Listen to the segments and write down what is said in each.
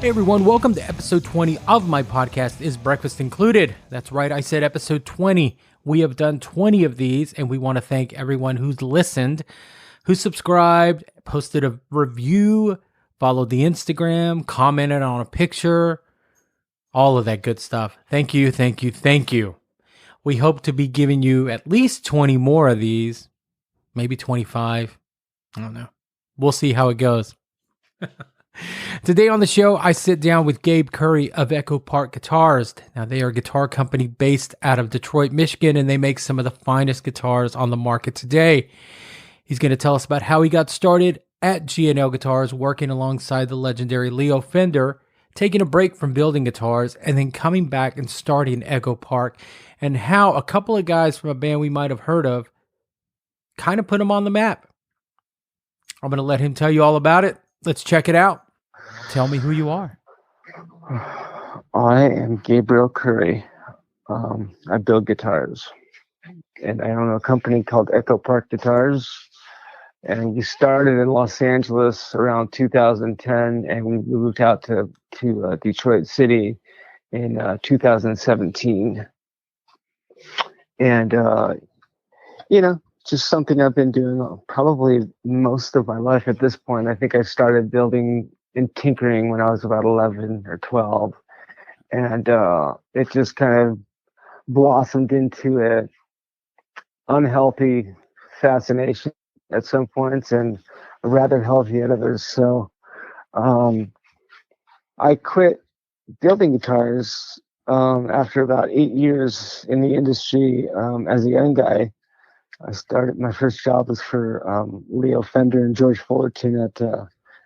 Hey everyone, welcome to episode 20 of my podcast, Is Breakfast Included? That's right, I said episode 20. We have done 20 of these, and we want to thank everyone who's listened, who subscribed, posted a review, followed the Instagram, commented on a picture, all of that good stuff. Thank you, thank you, thank you. We hope to be giving you at least 20 more of these, maybe 25. I don't know. We'll see how it goes. Today on the show, I sit down with Gabe Currie of Echopark Guitars. Now, they are a guitar company based out of Detroit, Michigan, and they make some of the finest guitars on the market today. He's going to tell us about how he got started at G&L Guitars, working alongside the legendary Leo Fender, taking a break from building guitars, and then coming back and starting Echopark, and how a couple of guys from a band we might have heard of kind of put him on the map. I'm going to let him tell you all about it. Let's check it out. Tell me who you are. I am Gabriel Currie. I build guitars, and I own a company called Echopark Guitars. And we started in Los Angeles around 2010, and we moved out to Detroit City in 2017. And just something I've been doing probably most of my life at this point. I think I started building and tinkering when I was about 11 or 12. And it just kind of blossomed into an unhealthy fascination at some points and a rather healthy at others. So I quit building guitars after about 8 years in the industry as a young guy. I started, my first job was for Leo Fender and George Fullerton at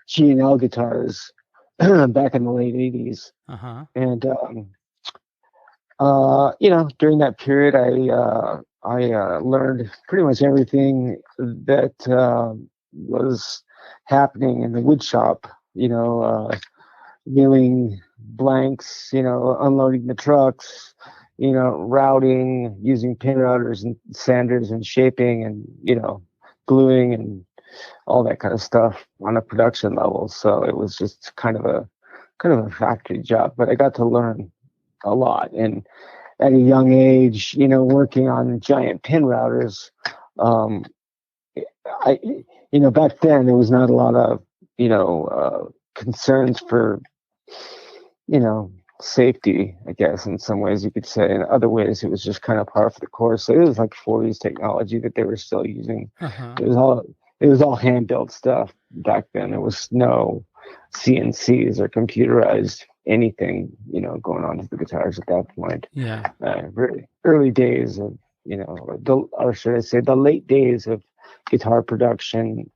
G&L Guitars back in the late 80s. Uh-huh. And, during that period, I learned pretty much everything that was happening in the wood shop, milling blanks, unloading the trucks, routing, using pin routers and sanders and shaping and, gluing and all that kind of stuff on a production level. So it was just kind of a factory job, but I got to learn a lot. And at a young age, working on giant pin routers, back then there was not a lot of, concerns for, safety, I guess, in some ways you could say. In other ways, it was just kind of par for the course. So it was like 40s technology that they were still using. Uh-huh. It was all hand built stuff back then. There was no CNCs or computerized anything, going on to the guitars at that point. Yeah. Really early days of, or should I say, the late days of guitar production.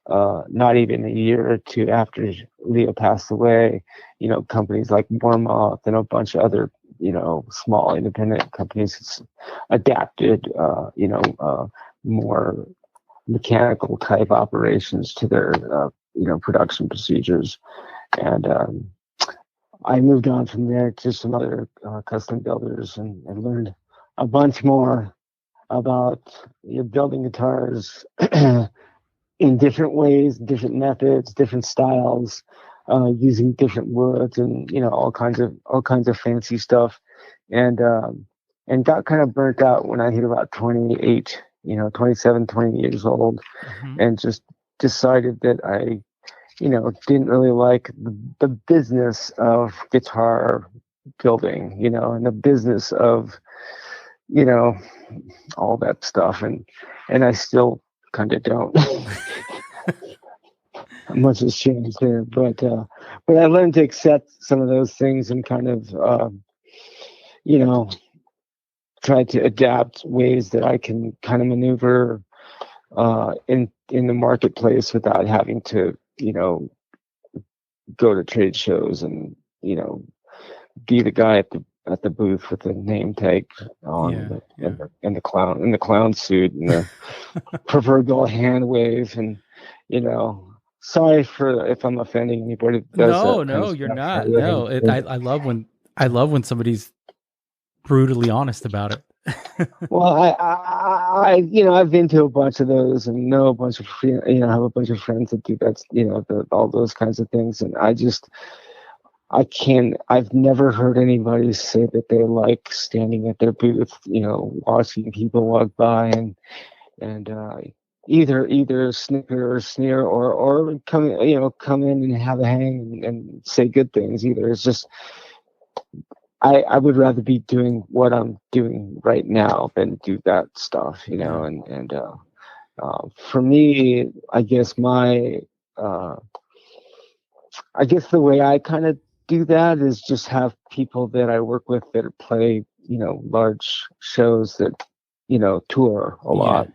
Not even a year or two after Leo passed away, companies like Warmoth and a bunch of other, small independent companies adapted, more mechanical type operations to their, production procedures. And I moved on from there to some other custom builders and learned a bunch more about building guitars in different ways, different methods, different styles, using different woods and, all kinds of fancy stuff. And got kind of burnt out when I hit about 28, 27, 20 years old, Mm-hmm. and just decided that I, didn't really like the business of guitar building, and the business of, all that stuff. And I still kind of don't. Much has changed there, but I learned to accept some of those things and kind of try to adapt ways that I can kind of maneuver in the marketplace without having to go to trade shows and be the guy at the booth with the name tag on and the clown suit and the proverbial hand wave and sorry if I'm offending anybody that does that. No, you're not. No, I love when somebody's brutally honest about it. Well, I've been to a bunch of those and know a bunch of have a bunch of friends that do that, all those kinds of things, and I just I've never heard anybody say that they like standing at their booth, watching people walk by and either snicker or sneer or come in and have a hang and say good things. Either it's just I would rather be doing what I'm doing right now than do that stuff, Yeah. and for me, uh, I guess the way I kind of do that is just have people that I work with that play, large shows that, tour a Yeah. lot.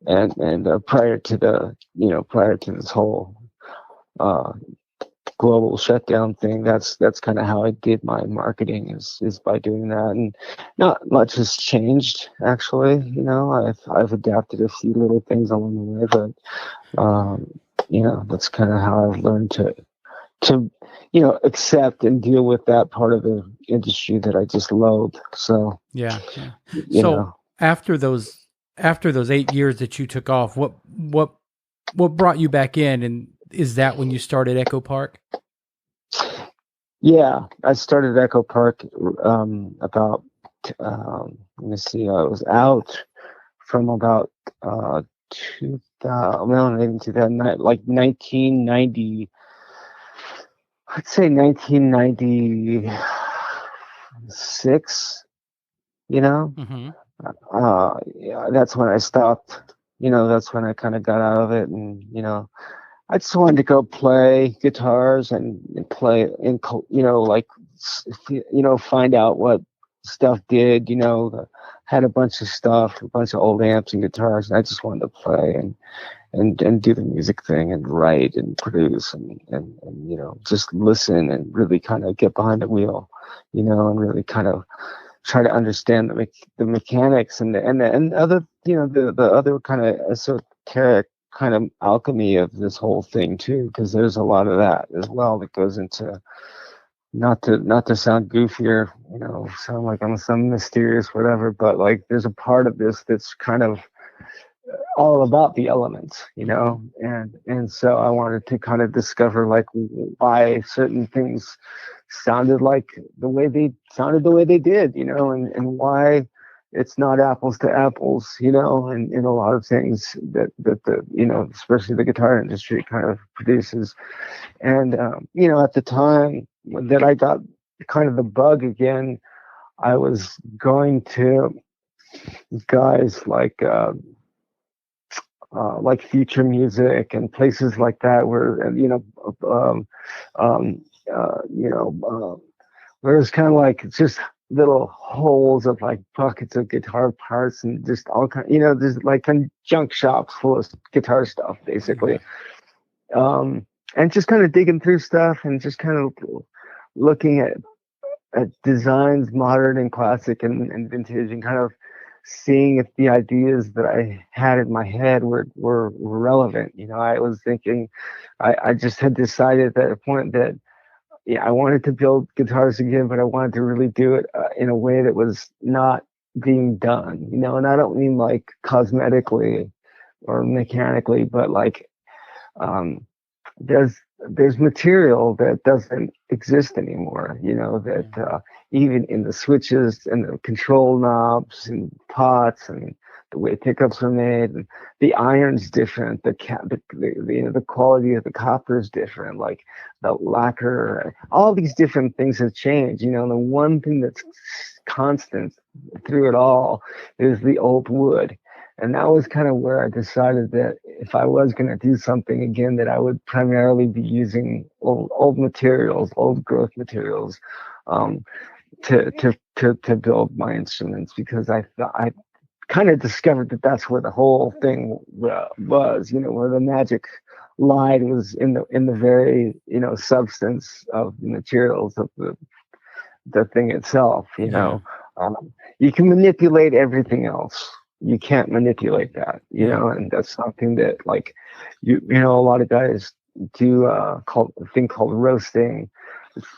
And prior to this whole uh, global shutdown thing, that's kind of how I did my marketing is by doing that. And not much has changed actually. I've adapted a few little things along the way, but that's kind of how I've learned to accept and deal with that part of the industry that I just loathe. So Yeah. you So know after those 8 years that you took off, what brought you back in, and is that when you started Echopark? yeah, I started Echopark about let me see, I was out from about 2000, well, maybe 2009, like 1990, I'd say 1996, you know. Mm-hmm. Yeah, that's when I stopped. That's when I kind of got out of it, and I just wanted to go play guitars and play and like find out what stuff did. Had a bunch of stuff, a bunch of old amps and guitars, and I just wanted to play and do the music thing and write and produce and just listen and really kind of get behind the wheel, and really kind of try to understand the mechanics and other the other kind of esoteric kind of alchemy of this whole thing too, because there's a lot of that as well that goes into, not to sound goofy or sound like I'm some mysterious whatever, but like there's a part of this that's kind of all about the elements, and so I wanted to kind of discover like why certain things sounded like the way they did, and why it's not apples to apples, and in a lot of things that the especially the guitar industry kind of produces. And at the time that I got kind of the bug again, I was going to guys like Future Music and places like that where um, um, where it's kind of like just little holes of like buckets of guitar parts and just all kind, there's like kind of junk shops full of guitar stuff basically. And just kind of digging through stuff and just kind of looking at designs, modern and classic and vintage, and kind of seeing if the ideas that I had in my head were relevant. I was thinking, I just had decided at a point that I wanted to build guitars again, but I wanted to really do it in a way that was not being done, and I don't mean like cosmetically or mechanically, but like um, there's material that doesn't exist anymore, that even in the switches and the control knobs and pots and the way pickups are made, and the iron's different, the quality of the copper is different, like the lacquer, all these different things have changed, and the one thing that's constant through it all is the old wood. And that was kind of where I decided that if I was going to do something again, that I would primarily be using old materials, old growth materials, to build my instruments, because I kind of discovered that that's where the whole thing was, where the magic lied was in the very substance of the materials of the thing itself. You can manipulate everything else, you can't manipulate that, and that's something that like a lot of guys do called a thing called roasting.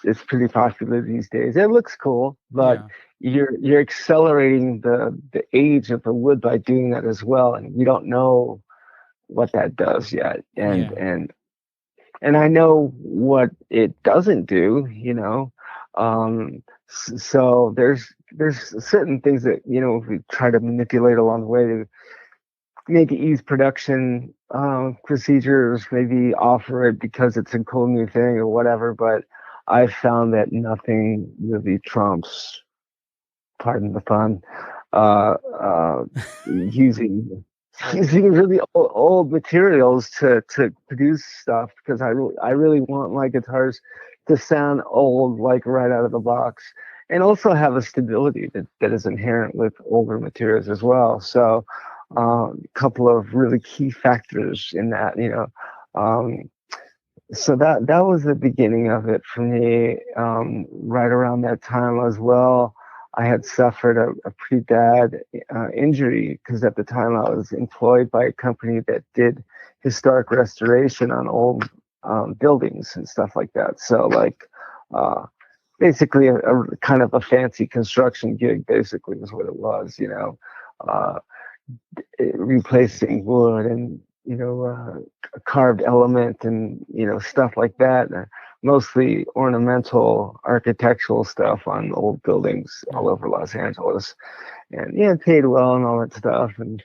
It's pretty popular these days. It looks cool, but you're accelerating the age of the wood by doing that as well, and we don't know what that does yet. And and I know what it doesn't do, so there's certain things that, we try to manipulate along the way to maybe ease production procedures, maybe offer it because it's a cool new thing or whatever. But I found that nothing really trumps, pardon the pun, uh, uh, using using really old materials to produce stuff, because I really want my guitars to sound old, like right out of the box, and also have a stability that is inherent with older materials as well. So a couple of really key factors in that, so that was the beginning of it for me. Right around that time as well, I had suffered a pretty bad injury, because at the time I was employed by a company that did historic restoration on old buildings and stuff like that. So like uh, basically a kind of a fancy construction gig, basically was what it was, uh, replacing wood and carved element and stuff like that. Mostly ornamental architectural stuff on old buildings all over Los Angeles, and yeah, it paid well and all that stuff, and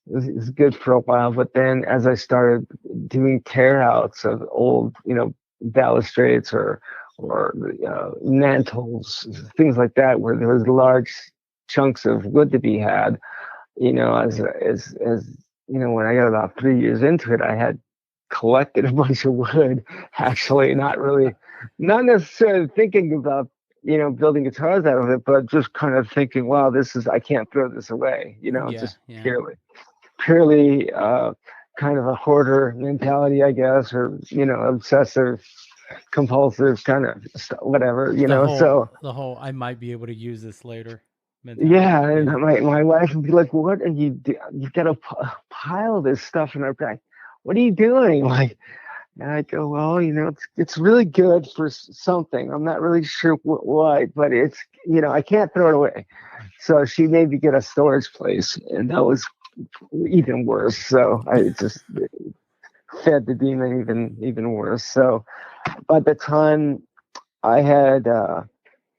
it was good for a while. But then as I started doing tear outs of old balustrades or mantles, things like that, where there was large chunks of wood to be had, as when I got about 3 years into it, I had collected a bunch of wood, actually, not necessarily thinking about, building guitars out of it, but just kind of thinking, wow, I can't throw this away, Yeah, just yeah. purely kind of a hoarder mentality, I guess, or, obsessive, compulsive kind of whatever, so. The whole I might be able to use this later mentality. Yeah, and Yeah. my wife would be like, "What are you do? You've got a pile of this stuff in our back. What are you doing?" Like, and I go, "Well, it's really good for something. I'm not really sure what, but it's I can't throw it away." So she made me get a storage place, and that was even worse. So I just fed the demon even worse. So by the time I had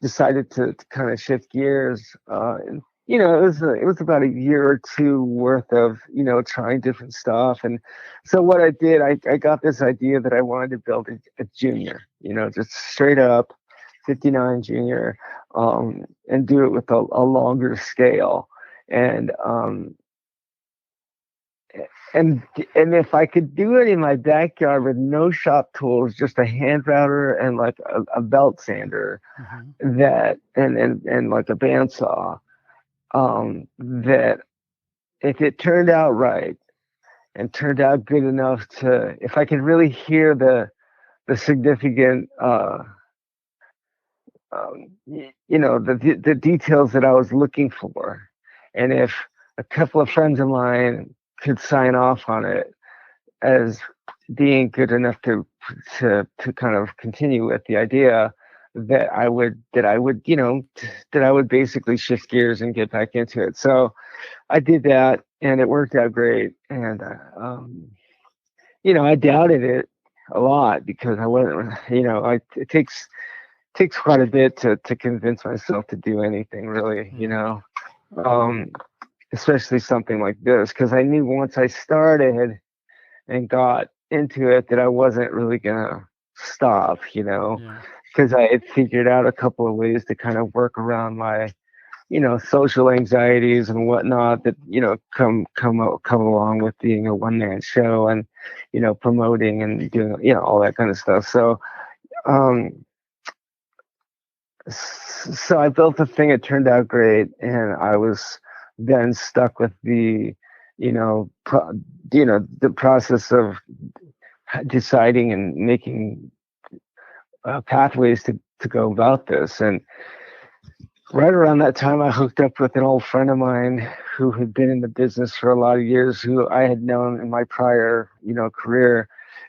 decided to kind of shift gears. And, it was about a year or two worth of trying different stuff. And so what I did, I got this idea that I wanted to build a junior, just straight up 59 junior, and do it with a longer scale. And and and if I could do it in my backyard with no shop tools, just a hand router and like a belt sander, Hmm. that and like a bandsaw, that if it turned out right and turned out good enough, to if I could really hear the significant the details that I was looking for, and if a couple of friends of mine could sign off on it as being good enough to kind of continue with the idea, that I would basically shift gears and get back into it. So I did that, and it worked out great. And I doubted it a lot, because I wasn't, it takes quite a bit to convince myself to do anything really, um, especially something like this, because I knew once I started and got into it that I wasn't really gonna stop, Yeah. because I had figured out a couple of ways to kind of work around my, social anxieties and whatnot that, come along with being a one man show, and, promoting and doing, all that kind of stuff. So, um, so I built the thing. It turned out great, and I was then stuck with the process of deciding and making pathways to go about this. And right around that time, I hooked up with an old friend of mine who had been in the business for a lot of years, who I had known in my prior, career,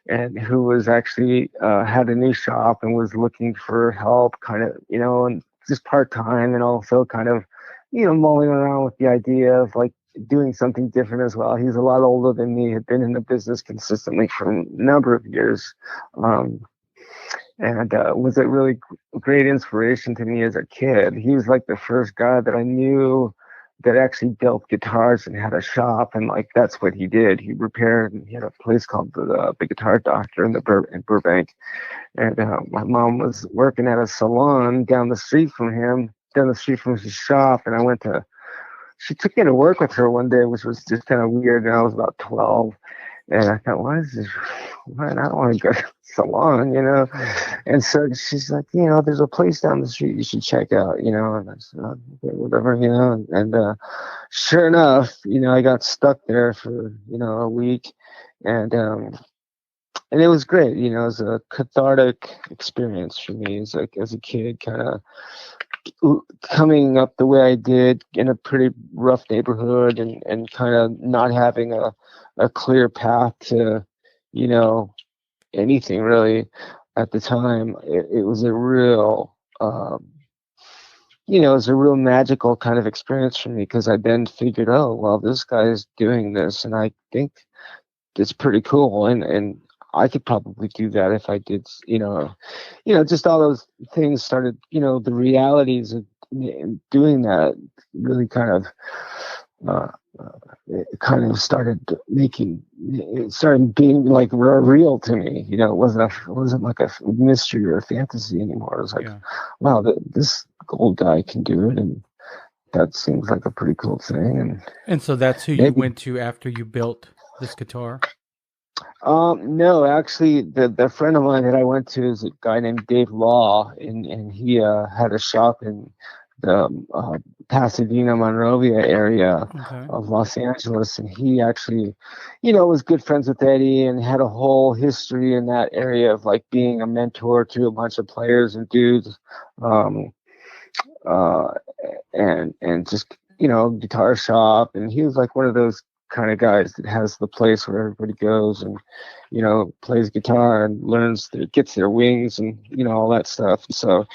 and who was actually had a new shop and was looking for help, kind of, and just part time, and also kind of, mulling around with the idea of like doing something different as well. He's a lot older than me, had been in the business consistently for a number of years. And was a really great inspiration to me as a kid. He was like the first guy that I knew that actually built guitars and had a shop, and like that's what he did. He repaired, and he had a place called the Guitar Doctor in Burbank. And my mom was working at a salon down the street from him, down the street from his shop, and she took me to work with her one day, which was just kind of weird. And I was about 12. And I thought, why is this? I don't want to go to the salon, you know? And so she's like, you know, there's a place down the street you should check out, you know? And I said, oh, okay, whatever, you know? And sure enough, you know, I got stuck there for, you know, a week. And it was great, you know, it was a cathartic experience for me as a kid, kind of coming up the way I did in a pretty rough neighborhood, and kind of not having a clear path to, you know, anything really at the time. It was a real, you know, it was a real magical kind of experience for me, because I then figured, oh, well, this guy is doing this, and I think it's pretty cool, and I could probably do that if I did, you know, just all those things started, you know, the realities of doing that really kind of, it kind of started being like real to me. You know, it wasn't like a mystery or a fantasy anymore. It was like, wow, this old guy can do it, and that seems like a pretty cool thing. And so that's who you went to after you built this guitar? No, actually, the friend of mine that I went to is a guy named Dave Law, and he had a shop in the Pasadena, Monrovia area of Los Angeles, and he actually, you know, was good friends with Eddie and had a whole history in that area of like being a mentor to a bunch of players and dudes, and just, you know, guitar shop, and he was like one of those kind of guys that has the place where everybody goes and, you know, plays guitar and gets their wings and, you know, all that stuff. So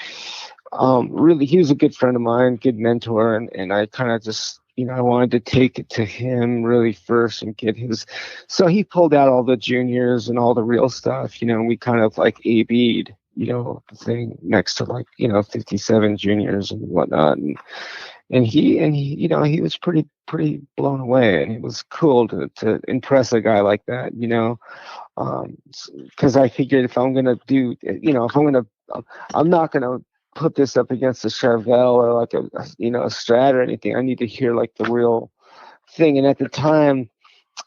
really, he was a good friend of mine, good mentor, and I kind of just, you know, I wanted to take it to him really first and get his. So he pulled out all the juniors and all the real stuff, you know, and we kind of like A-B'd, you know, the thing next to like, you know, 57 juniors and whatnot. And he, you know, he was pretty blown away, and it was cool to impress a guy like that, you know, because I figured if I'm gonna do, you know, I'm not gonna put this up against a Charvel or like a you know, a Strat or anything. I need to hear like the real thing. And at the time,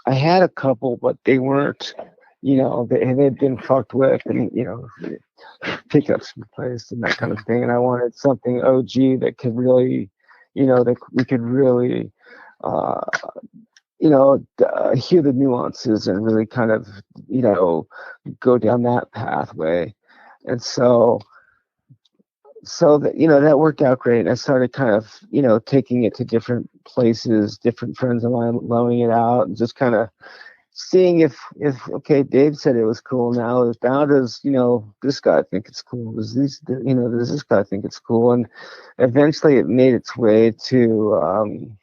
I had a couple, but they weren't, you know, they'd been fucked with, and, you know, pickups replaced and that kind of thing. And I wanted something OG that could really, you know, that we could really, you know, hear the nuances and really kind of, you know, go down that pathway. And so that, you know, that worked out great. I started kind of, you know, taking it to different places, different friends of mine loaning it out, and just kind of seeing if okay, Dave said it was cool. Now how does, you know, this guy think it's cool? Does this guy think it's cool? And eventually it made its way to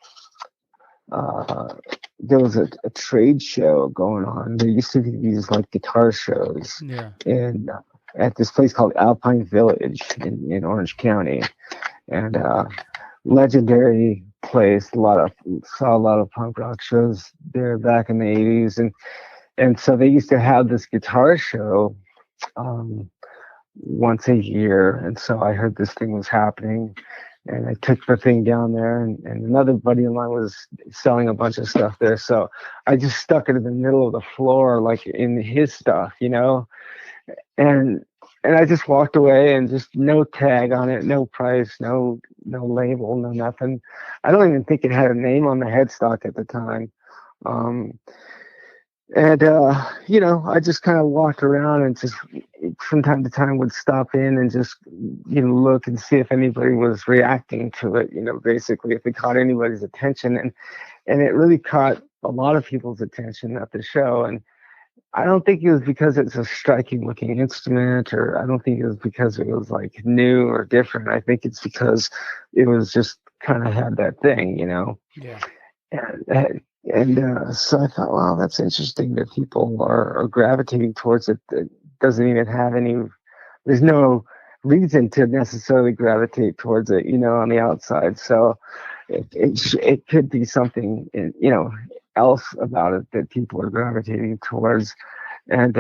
there was a trade show going on. There used to be these like guitar shows in at this place called Alpine Village in Orange County, and legendary place. Saw a lot of punk rock shows there back in the 80s, and so they used to have this guitar show once a year. And so I heard this thing was happening, and I took the thing down there, and another buddy of mine was selling a bunch of stuff there. So I just stuck it in the middle of the floor, like in his stuff, you know, and I just walked away, and just no tag on it, no price, no label, no nothing. I don't even think it had a name on the headstock at the time. You know, I just kind of walked around and just from time to time would stop in and just, you know, look and see if anybody was reacting to it, you know, basically if it caught anybody's attention. And it really caught a lot of people's attention at the show. And I don't think it was because it's a striking looking instrument, or I don't think it was because it was like new or different. I think it's because it was just kind of had that thing, you know? Yeah. So I thought, wow, that's interesting that people are gravitating towards it. That doesn't even have any. There's no reason to necessarily gravitate towards it, on the outside. So it could be something, else about it that people are gravitating towards. And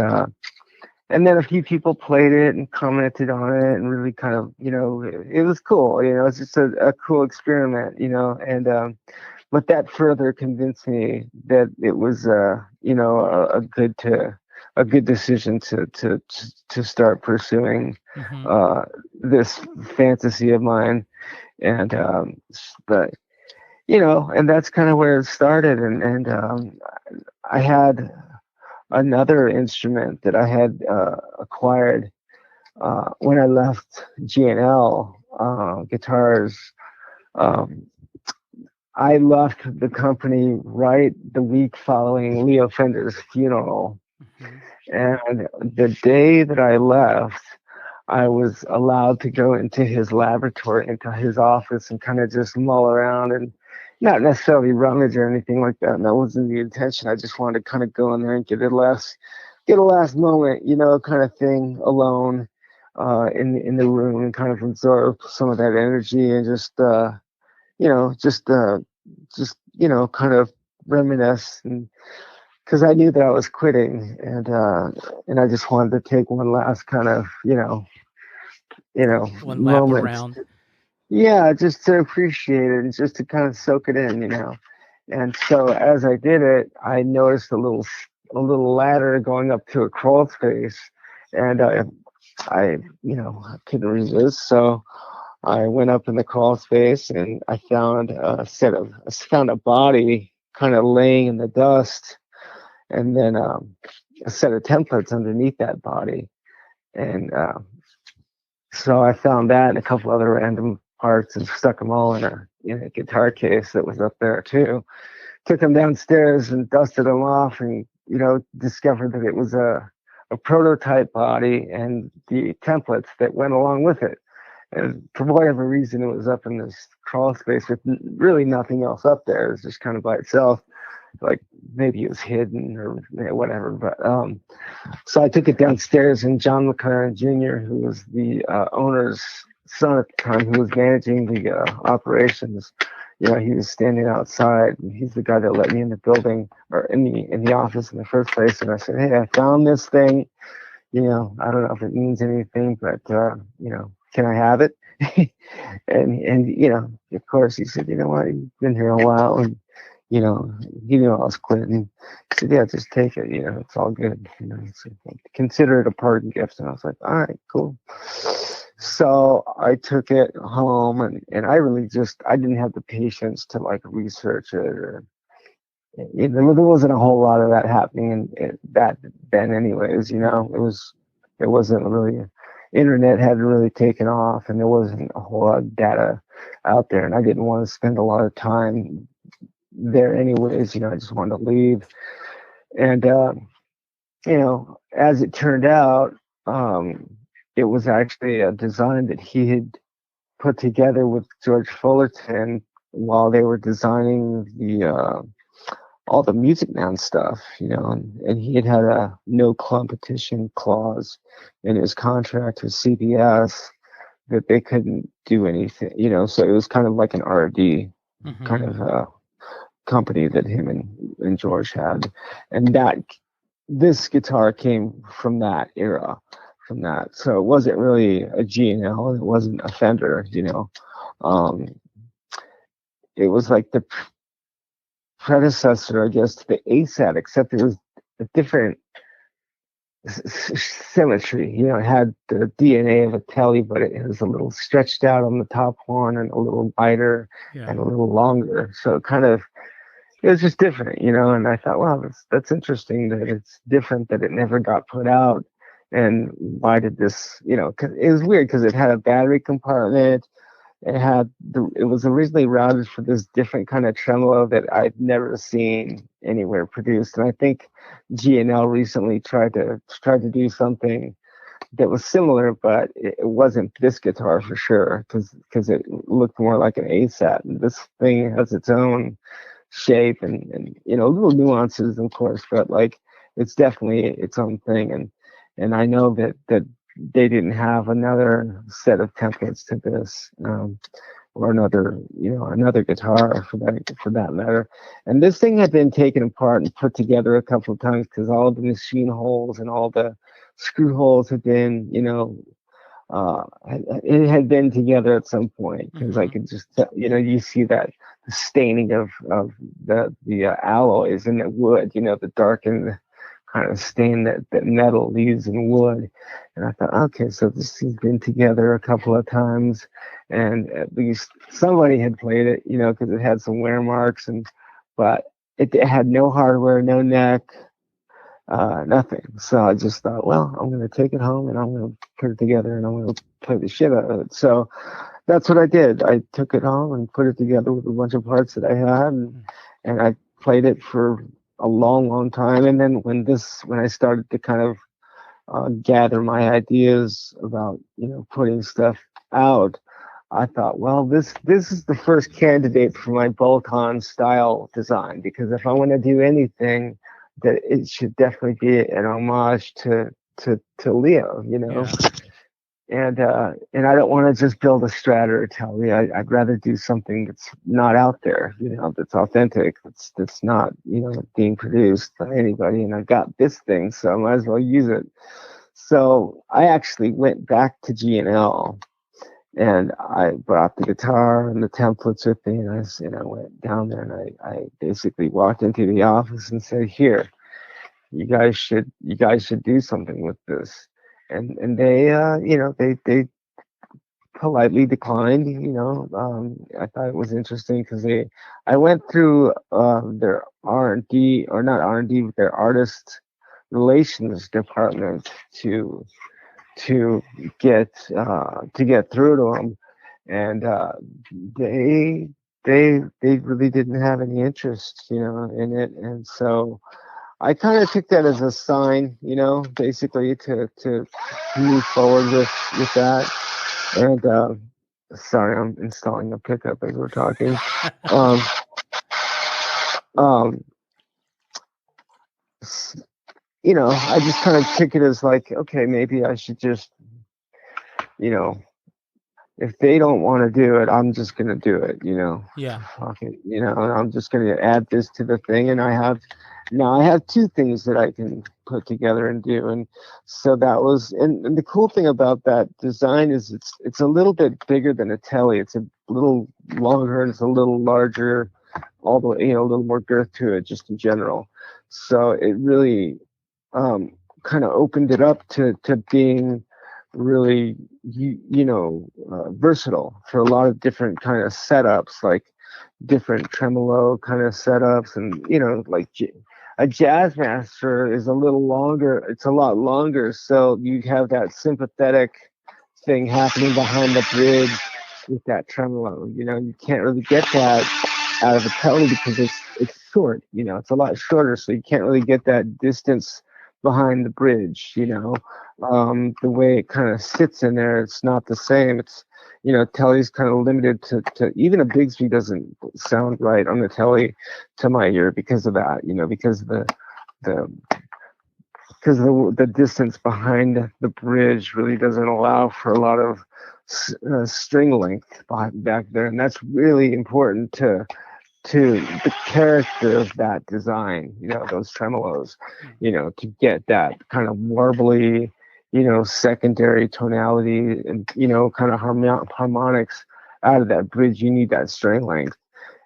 and then a few people played it and commented on it and really kind of, it was cool. It's just a cool experiment, and but that further convinced me that it was, a good decision to start pursuing Mm-hmm. this fantasy of mine. And but and that's kind of where it started. And I had another instrument that I had acquired when I left GNL Guitars. Um, I left the company right the week following Leo Fender's funeral. Mm-hmm. And the day that I left, I was allowed to go into his laboratory, into his office, and kind of just mull around and not necessarily rummage or anything like that. And that wasn't the intention. I just wanted to kind of go in there and get a last moment, kind of thing alone in the room and kind of absorb some of that energy and just you know, just uh, kind of reminisce, and because I knew that I was quitting, and I just wanted to take one last kind of One lap moment. around. Yeah, just to appreciate it and just to kind of soak it in. And so as I did it, I noticed a little ladder going up to a crawl space, and I I couldn't resist, so I went up in the crawl space and I found a body kind of laying in the dust, and then a set of templates underneath that body. And so I found that and a couple other random parts and stuck them all in a guitar case that was up there too. Took them downstairs and dusted them off, and discovered that it was a prototype body and the templates that went along with it. And for whatever reason, it was up in this crawl space with really nothing else up there. It was just kind of by itself. Like maybe it was hidden or whatever. But so I took it downstairs, and John McLaren Jr., who was the owner's son at the time, who was managing the operations, he was standing outside, and he's the guy that let me in the building or in the office in the first place. And I said, "Hey, I found this thing. I don't know if it means anything, but can I have it?" and of course he said, "You know what? You've been here a while, and he knew I was quitting." He said, "Yeah, just take it. It's all good. So consider it a parting gift." And I was like, "All right, cool." So I took it home, and I didn't have the patience to like research it, or there wasn't a whole lot of that happening in that then anyways. It wasn't really, internet hadn't really taken off, and there wasn't a whole lot of data out there, and I didn't want to spend a lot of time there anyways. I just wanted to leave. And as it turned out, it was actually a design that he had put together with George Fullerton while they were designing the all the Music Man stuff, and he had a no competition clause in his contract with CBS that they couldn't do anything, so it was kind of like an R&D Mm-hmm. kind of company that him and George had. And this guitar came from that era, from that. So it wasn't really a G&L, and it wasn't a Fender, um, it was like the predecessor, I guess, to the ASAT, except it was a different symmetry. It had the DNA of a Tele, but it was a little stretched out on the top horn and a little wider and a little longer. So it was just different, and I thought, wow, that's interesting that it's different, that it never got put out. And why did this, 'cause it was weird because it had a battery compartment. It was originally routed for this different kind of tremolo that I'd never seen anywhere produced. And I think G&L recently tried to do something that was similar, but it wasn't this guitar for sure, because it looked more like an ASAT. And this thing has its own shape and little nuances, of course, but like it's definitely its own thing. And I know that they didn't have another set of templates to this. Or another guitar for that matter. And this thing had been taken apart and put together a couple of times because all the machine holes and all the screw holes had been, it had been together at some point because I could just, you see that the staining of the alloys in the wood, the darkened kind of stain that metal leaves in wood. And I thought, okay, so this has been together a couple of times, and at least somebody had played it, because it had some wear marks, but it had no hardware, no neck, nothing. So I just thought, well, I'm going to take it home and I'm going to put it together and I'm going to play the shit out of it. So that's what I did. I took it home and put it together with a bunch of parts that I had, and I played it for a long, long time. And then when I started to kind of gather my ideas about putting stuff out, I thought, well, this is the first candidate for my bolt-on style design, because if I want to do anything, that it should definitely be an homage to Leo, Yeah. And I don't want to just build a Strat or a Tele. I'd rather do something that's not out there, that's authentic, that's not being produced by anybody. And I got this thing, so I might as well use it. So I actually went back to G&L and I brought the guitar and the templates with me, and I went down there and I basically walked into the office and said, "Here, you guys should do something with this." And they they politely declined. I thought it was interesting because I went through their R&D, or not R&D, but their artist relations department to get through to them, and they they really didn't have any interest, in it. And so I kind of took that as a sign, basically to move forward with that. And sorry, I'm installing a pickup as we're talking. Um, um, I just kind of took it as like, okay, maybe I should just, if they don't want to do it, I'm just going to do it, Yeah. Fuck it, and I'm just going to add this to the thing. And I have two things that I can put together and do. And so that was, and the cool thing about that design is it's a little bit bigger than a Tele. It's a little longer and it's a little larger, all the way, a little more girth to it just in general. So it really kind of opened it up to being really versatile for a lot of different kind of setups, like different tremolo kind of setups. And like a jazz master is a little longer, it's a lot longer, so you have that sympathetic thing happening behind the bridge with that tremolo. You can't really get that out of a Tele because it's short, it's a lot shorter, so you can't really get that distance behind the bridge. The way it kind of sits in there, it's not the same. It's Tele's kind of limited to even a Bigsby doesn't sound right on the Tele to my ear because of that. Because the distance behind the bridge really doesn't allow for a lot of string length back there, and that's really important to the character of that design, those tremolos, to get that kind of warbly, secondary tonality and, kind of harmonics out of that bridge. You need that string length.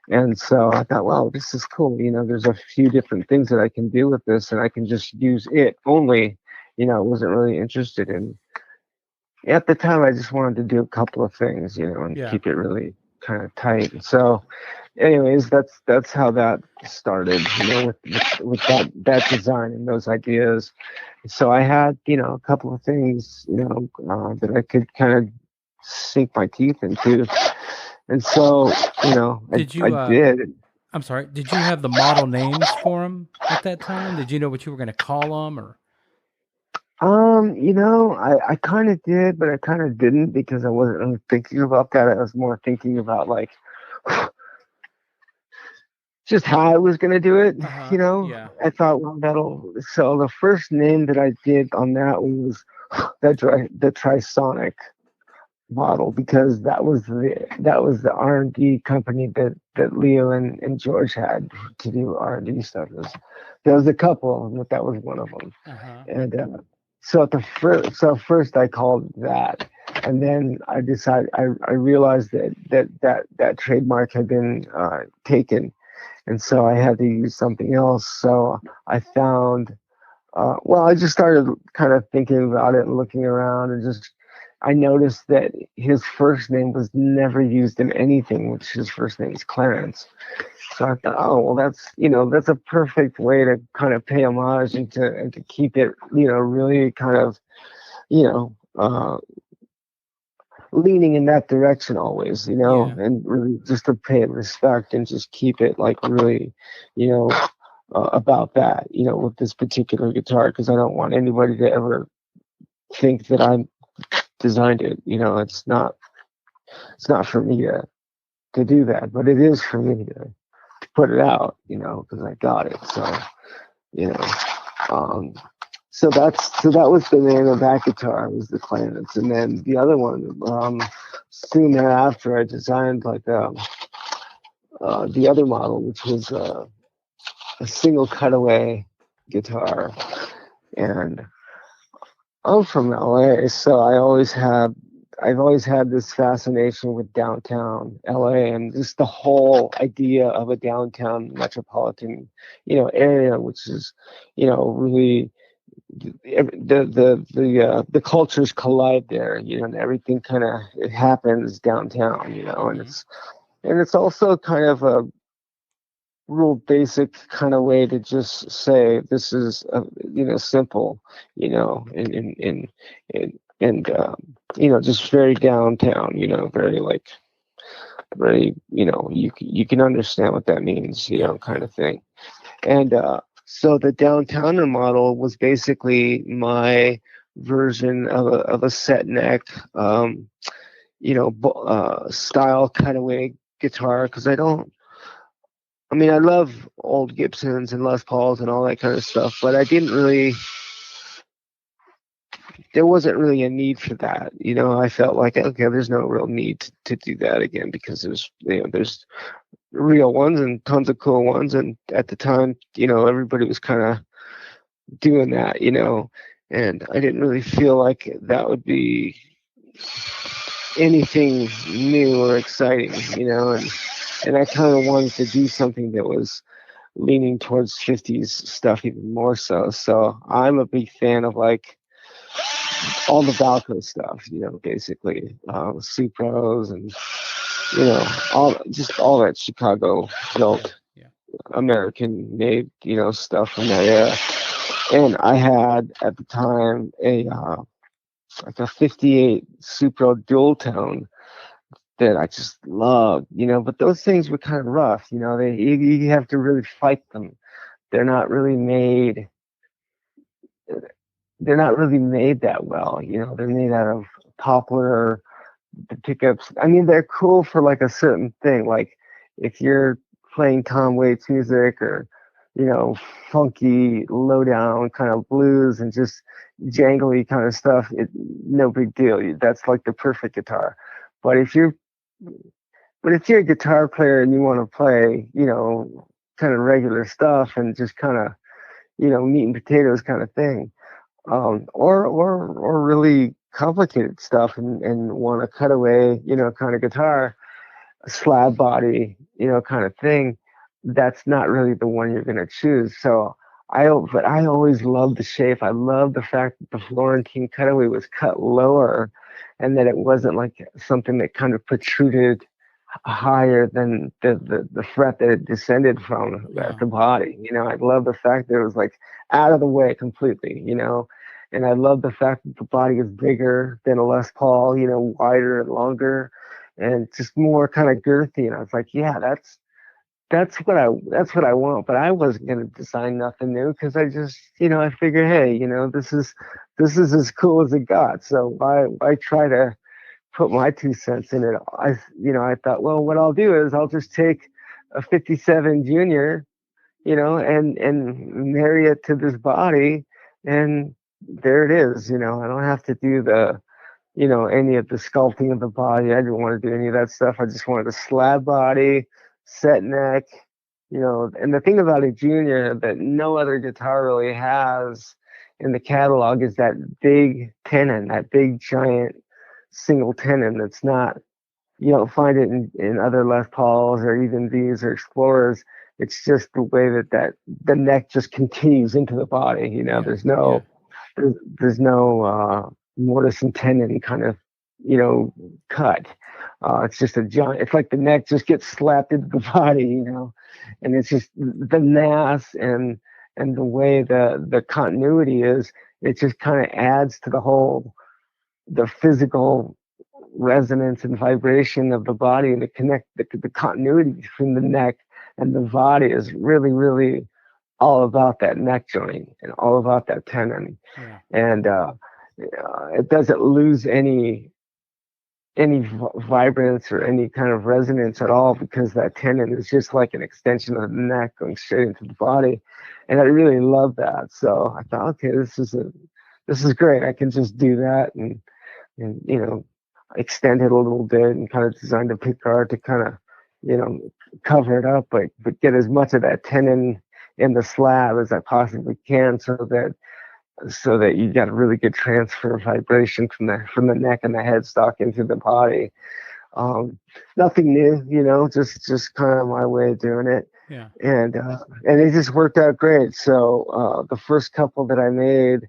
And so I thought, well, this is cool. There's a few different things that I can do with this, and I can just use it only. I wasn't really interested in, at the time, I just wanted to do a couple of things, and keep it really kind of tight. So anyways, that's how that started, with that design and those ideas. So I had, a couple of things, that I could kind of sink my teeth into. And so, I did. I'm sorry. Did you have the model names for them at that time? Did you know what you were going to call them, or? I kind of did, but I kind of didn't, because I wasn't really thinking about that. I was more thinking about like just how I was gonna do it. Uh-huh. Yeah. I thought, well, that'll. So the first name that I did on that one was the Trisonic model, because that was the R&D company that Leo and George had to do R&D stuff. There was a couple, but that was one of them. Uh-huh. And so first I called that, and then I realized that trademark had been taken, and so I had to use something else. So I found, I just started kind of thinking about it and looking around, and just I noticed that his first name was never used in anything, which his first name is Clarence. So I thought, oh well, that's a perfect way to kind of pay homage and to keep it, really kind of, you know, leaning in that direction always, Yeah. and really just to pay it respect and just keep it like really, you know, about that, with this particular guitar, because I don't want anybody to ever think that I designed it. It's not for me to do that, but it is for me to put it out, because I got it. So, you know, um, so that was the name of that guitar, was the Clarence. And then the other one, soon thereafter, I designed like the other model, which was a single cutaway guitar. And I'm from LA, so I've always had this fascination with downtown LA, and just the whole idea of a downtown metropolitan, area, which is, really the cultures collide there, and everything kind of it happens downtown, and Mm-hmm. it's also kind of a real basic kind of way to just say this is simple, and just very downtown, very like very, you can understand what that means, Yeah. kind Yeah. of thing. And so the downtowner model was basically my version of a set neck, style cutaway guitar, because I love old Gibsons and Les Pauls and all that kind of stuff, but there wasn't really a need for that. I felt like, okay, there's no real need to do that again, because there's real ones and tons of cool ones. And at the time, everybody was kind of doing that, and I didn't really feel like that would be anything new or exciting, and I kind of wanted to do something that was leaning towards 50s stuff even more so. So I'm a big fan of like all the Valco stuff, basically Supros and all that Chicago Yeah. built Yeah. American made stuff from that era. And I had at the time a like a '58 Supro dual tone that I just loved, but those things were kind of rough, you have to really fight them. They're not really made they're not really made that well, they're made out of poplar. The pickups, they're cool for like a certain thing, like if you're playing Tom Waits music, or funky lowdown kind of blues and just jangly kind of stuff, no big deal, that's like the perfect guitar. But if you're a guitar player and you want to play, kind of regular stuff and just kind of, meat and potatoes kind of thing, or really complicated stuff, and want a cutaway, kind of guitar, a slab body, kind of thing, that's not really the one you're going to choose. But I always loved the shape. I love the fact that the Florentine cutaway was cut lower, and that it wasn't like something that kind of protruded higher than the fret that it descended from at Uh-huh. the body. I love the fact that it was like out of the way completely, and I love the fact that the body is bigger than a Les Paul, wider and longer, and just more kind of girthy. And I was like, yeah, that's what I want. But I wasn't gonna design nothing new, because I just, I figure, hey, this is as cool as it got. So why try to put my 2 cents in it? I thought, well, what I'll do is I'll just take a 57 Junior, and marry it to this body, and there it is. I don't have to do any of the sculpting of the body. I didn't want to do any of that stuff. I just wanted a slab body, set neck, and the thing about a Junior that no other guitar really has in the catalog is that big tenon, that big giant single tenon that's not, you don't find it in other Les Pauls or even these or Explorers. It's just the way that the neck just continues into the body. Yeah. There's no there's no mortise and tenon kind of cut. It's just a giant. It's like the neck just gets slapped into the body, and it's just the mass and the way the continuity is. It just kind of adds to the physical resonance and vibration of the body, and the continuity between the neck and the body is really, really all about that neck joint and all about that tenon. Yeah. And it doesn't lose any vibrance or any kind of resonance at all, because that tenon is just like an extension of the neck going straight into the body. And I really love that. So I thought, okay, this is great. I can just do that and extend it a little bit and kind of design the pickguard to kind of, cover it up, but get as much of that tenon in the slab as I possibly can, so that you got a really good transfer of vibration from the neck and the headstock into the body. Nothing new, just kind of my way of doing it. Yeah. And it just worked out great. So the first couple that I made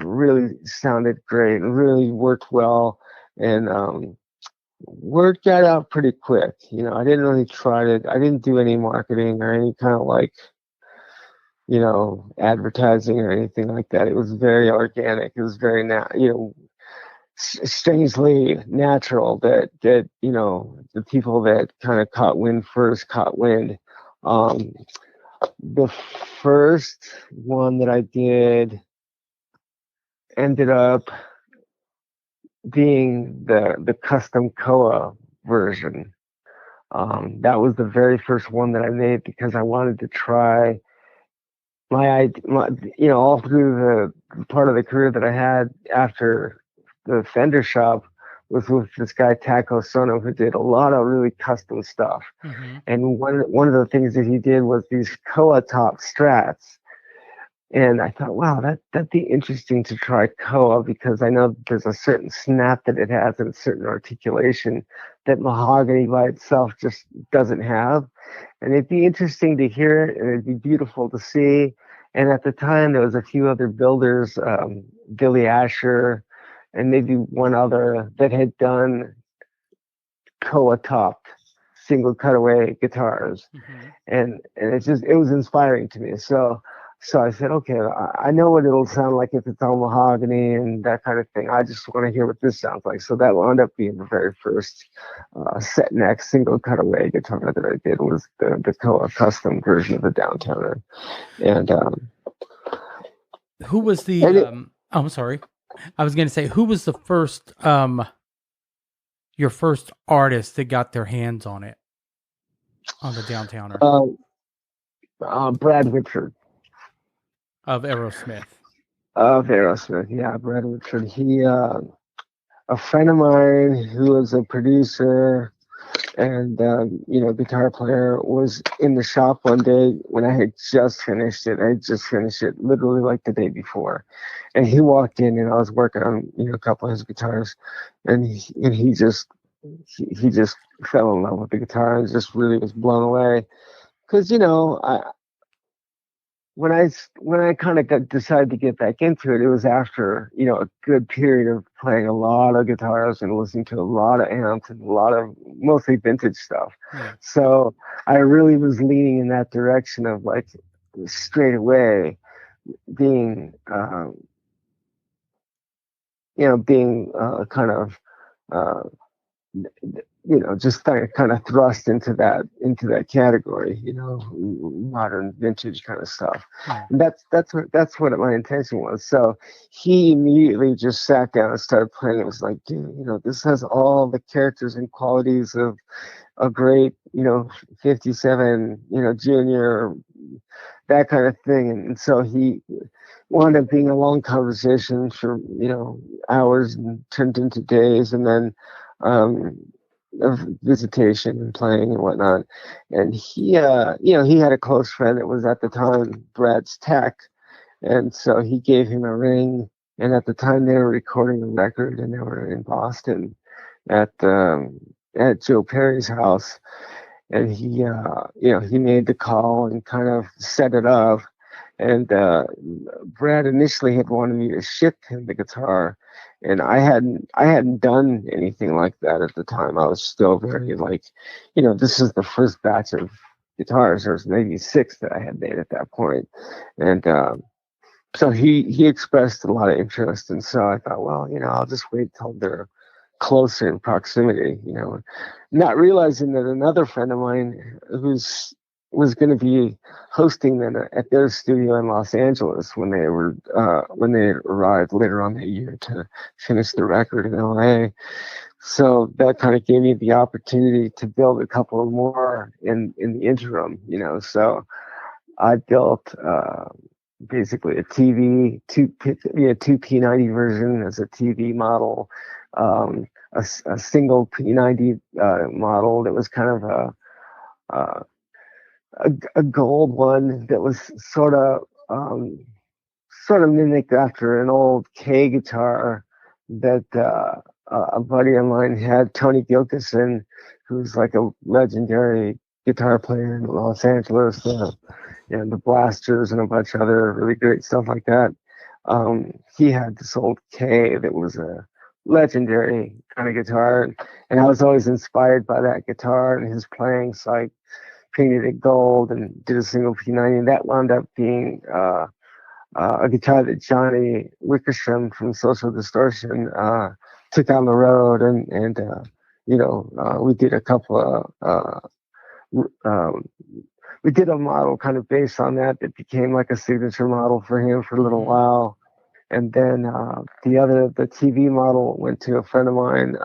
really sounded great and really worked well, and word got out pretty quick. I didn't really I didn't do any marketing or any kind of advertising or anything like that. It was very organic. It was very strangely natural that the people that kind of caught wind first caught wind. The first one that I did ended up being the custom Koa version. That was the very first one that I made because I wanted to try my all through the part of the career that I had after the Fender shop was with this guy Taco Sono, who did a lot of really custom stuff. Mm-hmm. And one of the things that he did was these Koa top Strats. And I thought, wow, that'd be interesting to try Koa, because I know there's a certain snap that it has and a certain articulation that mahogany by itself just doesn't have. And it'd be interesting to hear it, and it'd be beautiful to see. And at the time, there was a few other builders, Billy Asher, and maybe one other, that had done Koa topped single cutaway guitars. Mm-hmm. And it was inspiring to me. So I said, okay, I know what it'll sound like if it's all mahogany and that kind of thing. I just want to hear what this sounds like. So that wound up being the very first set neck single cutaway guitar that I did, was the Koa custom version of the Downtowner. And who was the? I'm sorry, I was going to say, who was the first your first artist that got their hands on it, on the Downtowner? Brad Whitford. Of Aerosmith. Yeah, Brad Whitford. He, a friend of mine who was a producer and guitar player, was in the shop one day when I had just finished it. I had just finished it literally like the day before, and he walked in, and I was working on a couple of his guitars, and he just fell in love with the guitar and just really was blown away, because when I kind of decided to get back into it, it was after a good period of playing a lot of guitars and listening to a lot of amps and a lot of mostly vintage stuff. Yeah. So I really was leaning in that direction of like straight away being kind of just kind of thrust into that category, modern vintage kind of stuff. Yeah. And that's what my intention was. So he immediately just sat down and started playing. It was like, dude, this has all the characters and qualities of a great, 57, junior, that kind of thing. And so he wound up being a long conversation for, hours and turned into days, and then um, of visitation and playing and whatnot. And he had a close friend that was at the time Brad's tech. And so he gave him a ring. And at the time they were recording a record, and they were in Boston at, at Joe Perry's house. And he made the call and kind of set it up. And Brad initially had wanted me to ship him the guitar, and I hadn't done anything like that at the time. I was still very like, this is the first batch of guitars. There was maybe 6 that I had made at that point, and so he expressed a lot of interest, and so I thought, well, I'll just wait till they're closer in proximity, not realizing that another friend of mine was going to be hosting them at their studio in Los Angeles when they arrived later on that year to finish the record in LA. So that kind of gave me the opportunity to build a couple of more in the interim, So I built basically a TV, two P90 version as a TV model, a single P90 model that was kind of a gold one that was sort of mimicked after an old K guitar that a buddy of mine had, Tony Gilkison, who's like a legendary guitar player in Los Angeles, and the Blasters and a bunch of other really great stuff like that. He had this old K that was a legendary kind of guitar, and I was always inspired by that guitar and his playing, so I painted it gold and did a single P90, and that wound up being a guitar that Johnny Wickersham from Social Distortion took on the road, and we did a couple of we did a model kind of based on that became like a signature model for him for a little while. And then the TV model went to a friend of mine,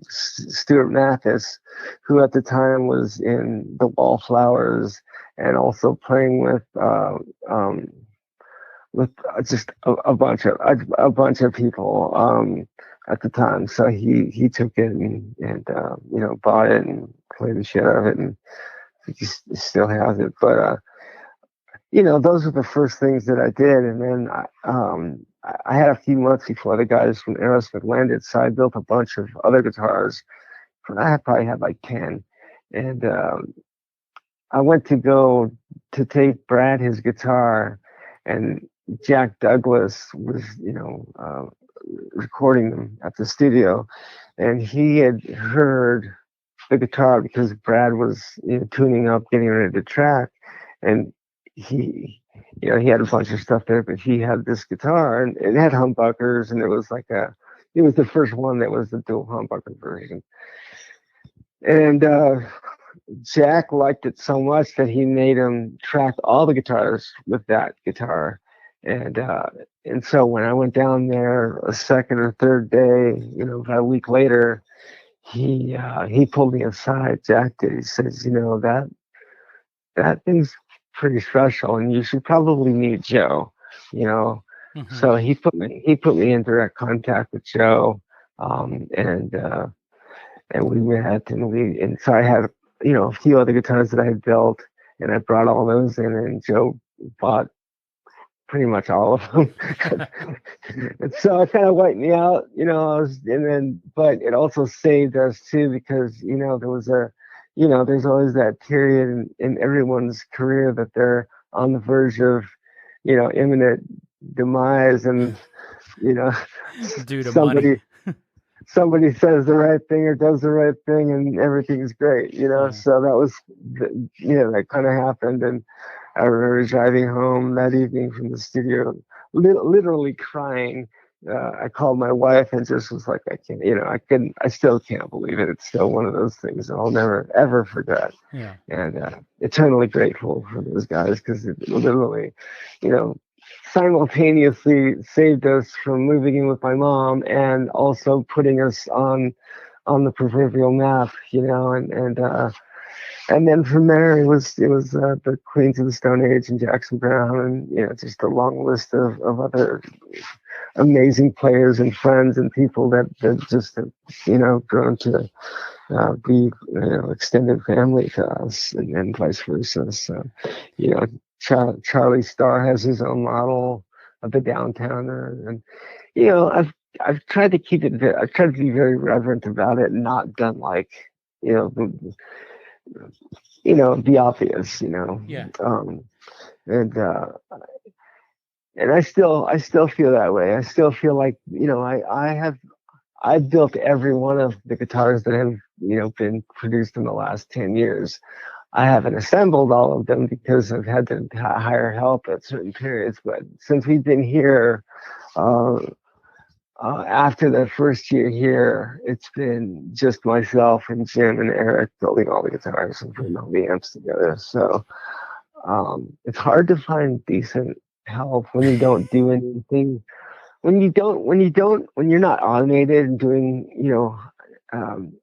Stuart Mathis, who at the time was in the Wallflowers and also playing with just a bunch of people at the time. So he took it and bought it and played the shit out of it, and he still has it. But those were the first things that I did, and then I had a few months before the guys from Aerosmith landed, so I built a bunch of other guitars. I probably had like 10, and I went to go to take Brad his guitar, and Jack Douglas was recording them at the studio, and he had heard the guitar because Brad was tuning up, getting ready to track, and he had a bunch of stuff there, but he had this guitar, and it had humbuckers, and it was the first one that was the dual humbucker version. And Jack liked it so much that he made him track all the guitars with that guitar. And so when I went down there a second or third day, about a week later, he pulled me aside. Jack did. He says, that thing's pretty special, and you should probably meet Joe. So he put me in direct contact with Joe, and we met, and so I had a few other guitars that I had built, and I brought all those in, and Joe bought pretty much all of them. And so it kind of wiped me out, but it also saved us too, because there was there's always that period in everyone's career that they're on the verge of imminent demise, and due to money. Somebody says the right thing or does the right thing, and everything's great, Yeah. So that was, that kind of happened. And I remember driving home that evening from the studio, literally crying I called my wife and just was like, I can't, I still can't believe it. It's still one of those things that I'll never ever forget. Yeah. And eternally grateful for those guys, because it literally, you know, simultaneously saved us from moving in with my mom and also putting us on the proverbial map, and then from there it was the Queens of the Stone Age and Jackson Browne, and just a long list of other amazing players and friends and people that just have grown to be extended family to us, and vice versa. So Charlie Starr has his own model of the downtowner, and I've tried to keep it. I've tried to be very reverent about it, and not done like the the obvious. Yeah. And I still feel that way. I still feel like I've built every one of the guitars that have been produced in the last 10 years. I haven't assembled all of them because I've had to hire help at certain periods. But since we've been here, after the first year here, it's been just myself and Jim and Eric building all the guitars and putting all the amps together. So it's hard to find decent help when you don't do anything. When you're not automated and doing, um,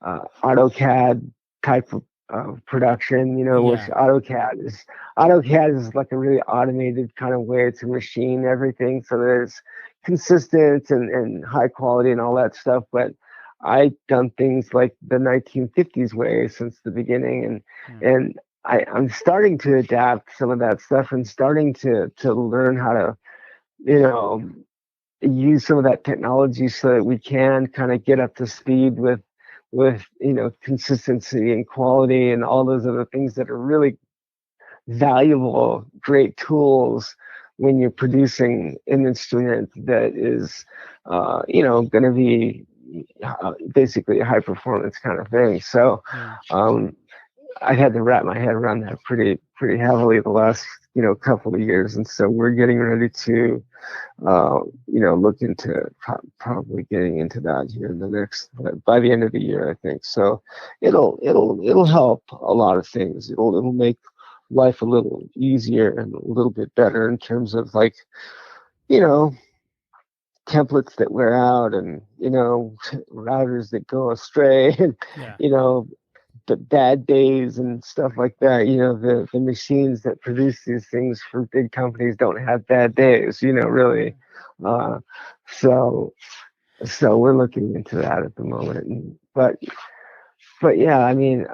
AutoCAD type of production, which AutoCAD is like a really automated kind of way to machine everything so that it's consistent and high quality and all that stuff. But I've done things like the 1950s way since the beginning, and I'm starting to adapt some of that stuff and starting to learn how to use some of that technology so that we can kind of get up to speed with consistency and quality and all those other things that are really valuable, great tools when you're producing an instrument that is going to be basically a high performance kind of thing. So I had to wrap my head around that pretty heavily the last couple of years, and so we're getting ready to look into probably getting into that here in the next by the end of the year, I think. So it'll help a lot of things. It'll make life a little easier and a little bit better in terms of like templates that wear out and routers that go astray and the bad days and stuff like that. The machines that produce these things for big companies don't have bad days, really. So we're looking into that at the moment. But yeah, I mean,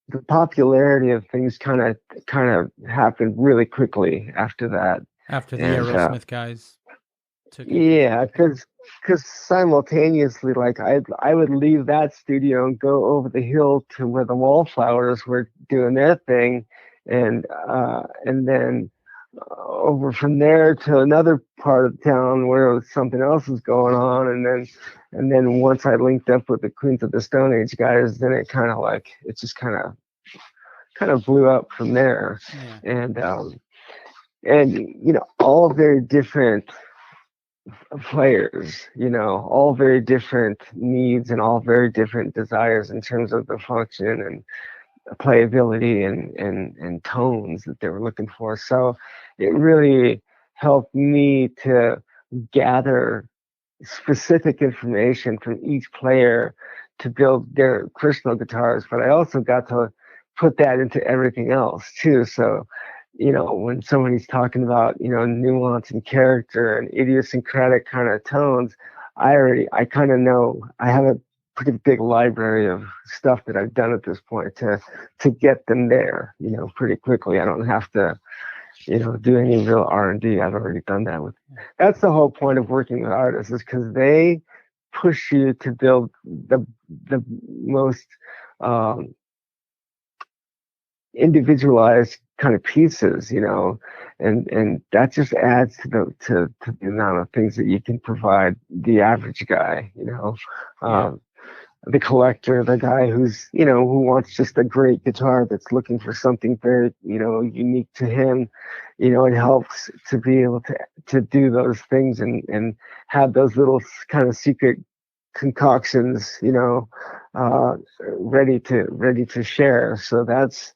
the popularity of things kind of happened really quickly after that. After the Aerosmith guys took it. Yeah, because simultaneously, like I would leave that studio and go over the hill to where the Wallflowers were doing their thing, and then over from there to another part of town where something else was going on, and then once I linked up with the Queens of the Stone Age guys, then it kind of blew up from there, and all very different players, all very different needs and all very different desires in terms of the function and playability and tones that they were looking for. So it really helped me to gather specific information from each player to build their personal guitars, but I also got to put that into everything else too. So when somebody's talking about, nuance and character and idiosyncratic kind of tones, I kind of know. I have a pretty big library of stuff that I've done at this point to get them there, pretty quickly. I don't have to, do any real R&D. I've already done that that's the whole point of working with artists, is because they push you to build the most individualized kind of pieces, and that just adds to the amount of things that you can provide the average guy, the collector, the guy who's, who wants just a great guitar that's looking for something very, unique to him. It helps to be able to do those things and have those little kind of secret concoctions, ready to share. So that's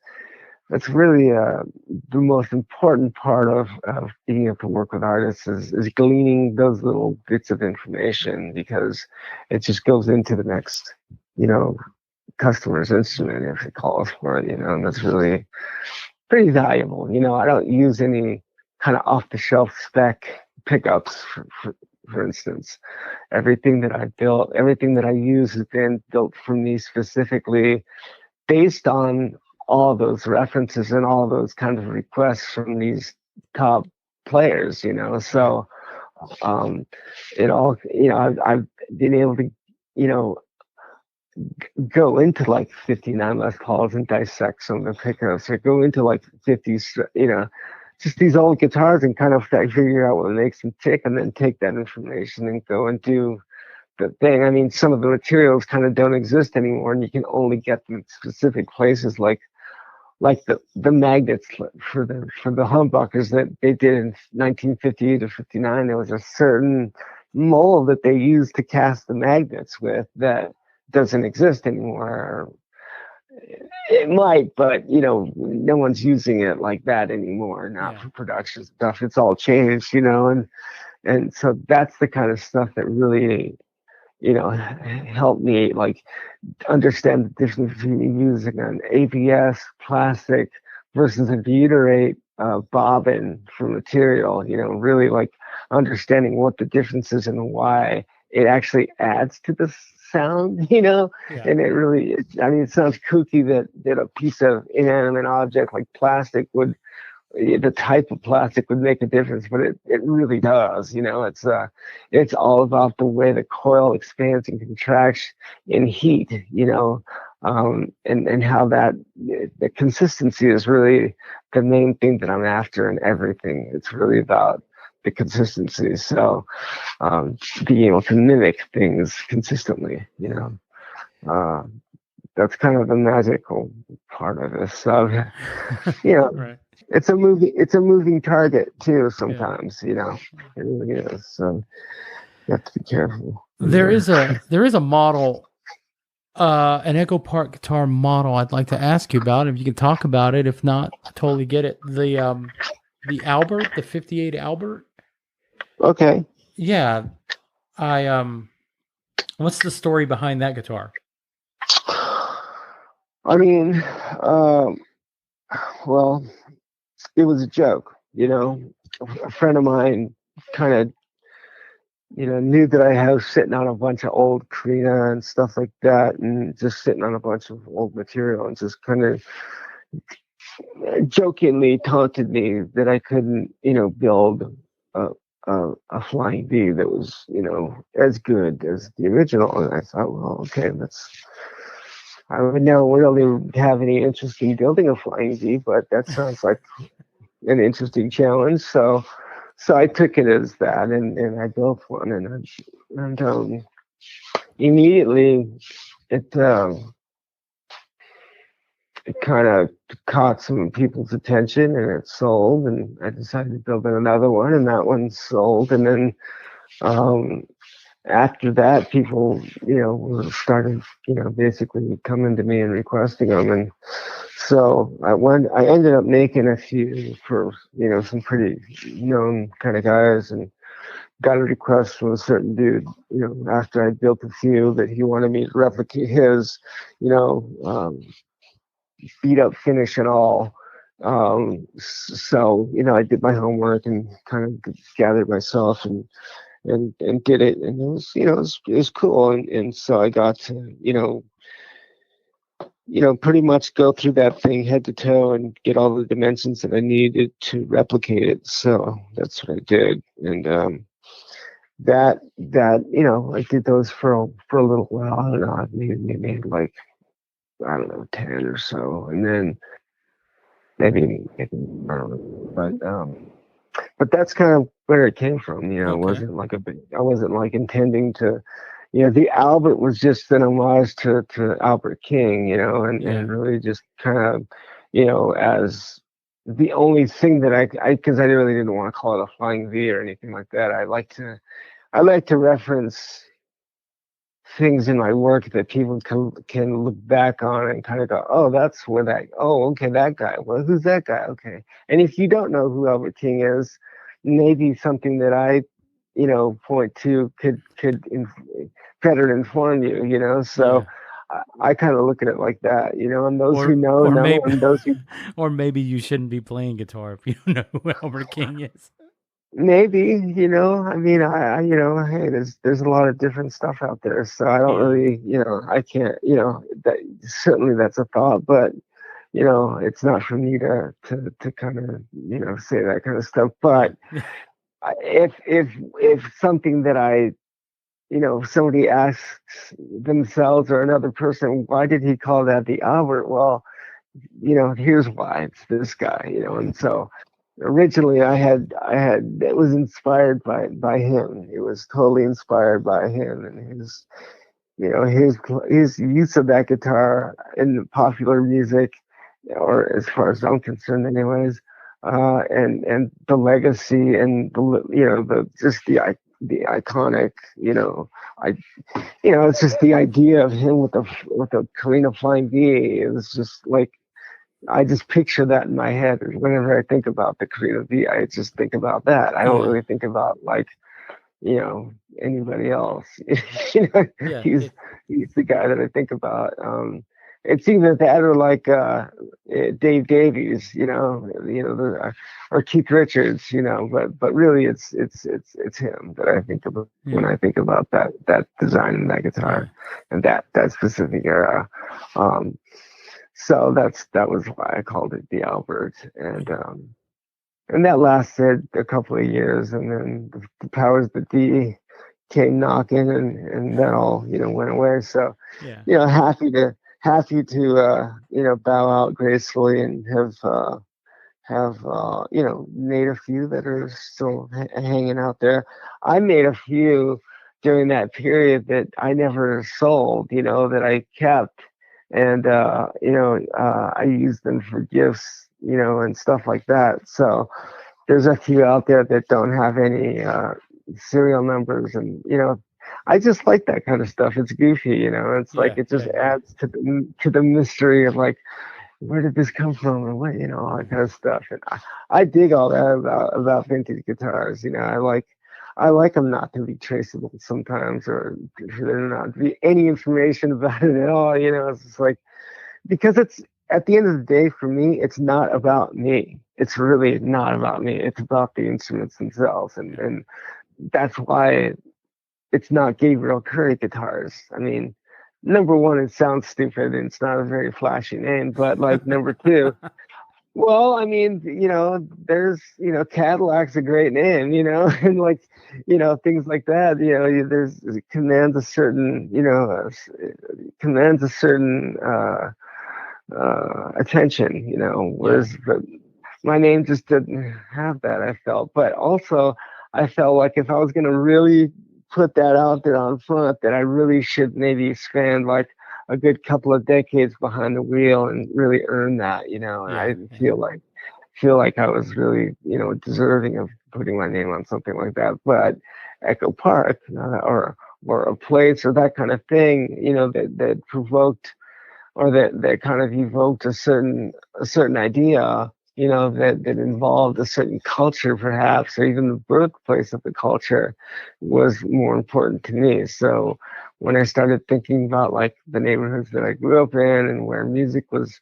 really the most important part of being able to work with artists is gleaning those little bits of information, because it just goes into the next, customer's instrument if it calls for it, and that's really pretty valuable. I don't use any kind of off the shelf spec pickups, for instance. Everything that I built, everything that I use has been built for me specifically based on all those references and all those kind of requests from these top players, So it all, I've been able to, go into like 59 Les Pauls and dissect some of the pickups, or go into like 50s, just these old guitars and kind of figure out what makes them tick, and then take that information and go and do the thing. I mean, some of the materials kind of don't exist anymore, and you can only get them in specific places, like the magnets for the humbuckers that they did in 1958 or 59. There was a certain mold that they used to cast the magnets with that doesn't exist anymore. It might, but no one's using it like that anymore. Not for production stuff. It's all changed, and so that's the kind of stuff that really helped me like understand the difference between using an ABS plastic versus a butyrate bobbin for material. Really like understanding what the difference is and why it actually adds to the sound. And it really, it sounds kooky that a piece of inanimate object like plastic would, the type of plastic would make a difference, but it really does. It's all about the way the coil expands and contracts in heat, and how the consistency is really the main thing that I'm after in everything. It's really about the consistency. So being able to mimic things consistently, that's kind of the magical part of it. So, Right. It's a moving target too sometimes, it really is. So you have to be careful. There is a model, an Echopark guitar model I'd like to ask you about, if you can talk about it. If not, I totally get it. The Albert, the 58 Albert. Okay. Yeah. What's the story behind that guitar? I mean, well, it was a joke, A friend of mine kind of, knew that I was sitting on a bunch of old Karina and stuff like that, and just sitting on a bunch of old material, and just kind of jokingly taunted me that I couldn't, build a Flying V that was, as good as the original. And I thought, well, okay, I would never really have any interest in building a Flying V, but that sounds like an interesting challenge. So I took it as that, and I built one, and immediately it kind of caught some people's attention, and it sold, and I decided to build another one, and that one sold, and then after that, people, started, basically coming to me and requesting them. And so I ended up making a few for, some pretty known kind of guys, and got a request from a certain dude, after I built a few, that he wanted me to replicate his, beat up finish and all. So, I did my homework and kind of gathered myself and did it, and it was, it was cool, and so I got to, pretty much go through that thing head to toe and get all the dimensions that I needed to replicate it. So that's what I did, and that I did those for a little while. I don't know, I made like, I don't know, 10 or so, and then maybe I don't know, but that's kind of where it came from. It wasn't like I wasn't like intending to, the Albert was just an homage to Albert King, Yeah. and really just kind of, as the only thing that because I really didn't want to call it a flying V or anything like that. I like to reference things in my work that people can look back on and kind of go, oh, that's where that, oh, okay, that guy. Well, who's that guy? Okay. And if you don't know who Albert King is, maybe something that I, point to could better inform you, So Yeah. I kind of look at it like that, and those who Or know, or know, maybe and those who or maybe you shouldn't be playing guitar if you don't know who Albert King is. maybe, I mean, hey, there's a lot of different stuff out there, so I don't Yeah. really, I can't, that certainly that's a thought, but it's not for me to kind of, say that kind of stuff. Yeah. But if something that somebody asks themselves or another person, why did he call that the Albert? Well, here's why. It's this guy, and so originally I had it was inspired by him. It was totally inspired by him and his use of that guitar in popular music, or as far as I'm concerned, anyways. And the legacy and the just the iconic, I it's just the idea of him with the Karina Flying V. It was just like I just picture that in my head. Whenever I think about the Karina V, I just think about that. I don't Yeah. really think about like you know anybody else. you know, Yeah. he's he's the guy that I think about. It's either that or like Dave Davies, or Keith Richards, but really it's him that I think about when Yeah. I think about that design and that Yeah. guitar and that specific era. Um, so that was why I called it the Albert, and that lasted a couple of years, and then the powers that be came knocking, and that all went away. So Yeah. happy to bow out gracefully and have made a few that are still hanging out there. I made a few during that period that I never sold, that I kept, and I used them for gifts, and stuff like that. So there's a few out there that don't have any serial numbers, and I just like that kind of stuff. It's goofy, It's like Yeah. it just Yeah. Yeah. adds to the mystery of like where did this come from and what, all that kind of stuff. And I dig all that about vintage guitars. I like them not to be traceable sometimes, or for there not to be any information about it at all. It's just like, because it's at the end of the day, for me, it's not about me. It's really not about me. It's about the instruments themselves, and that's why it's not Gabriel Currie guitars. I mean, number one, it sounds stupid and it's not a very flashy name, but like number two, well, I mean, there's, Cadillac's a great name, and like, things like that, there's it commands a certain, attention, Yeah. whereas my name just didn't have that, I felt. But also, I felt like if I was going to really put that out there on front, that I really should maybe spend like a good couple of decades behind the wheel and really earn that, and I Yeah. didn't Yeah. feel like I was really, deserving of putting my name on something like that. But Echo Park, or a place or that kind of thing, that provoked, or that kind of evoked a certain idea, that involved a certain culture, perhaps, or even the birthplace of the culture, was more important to me. So when I started thinking about like the neighborhoods that I grew up in and where music was,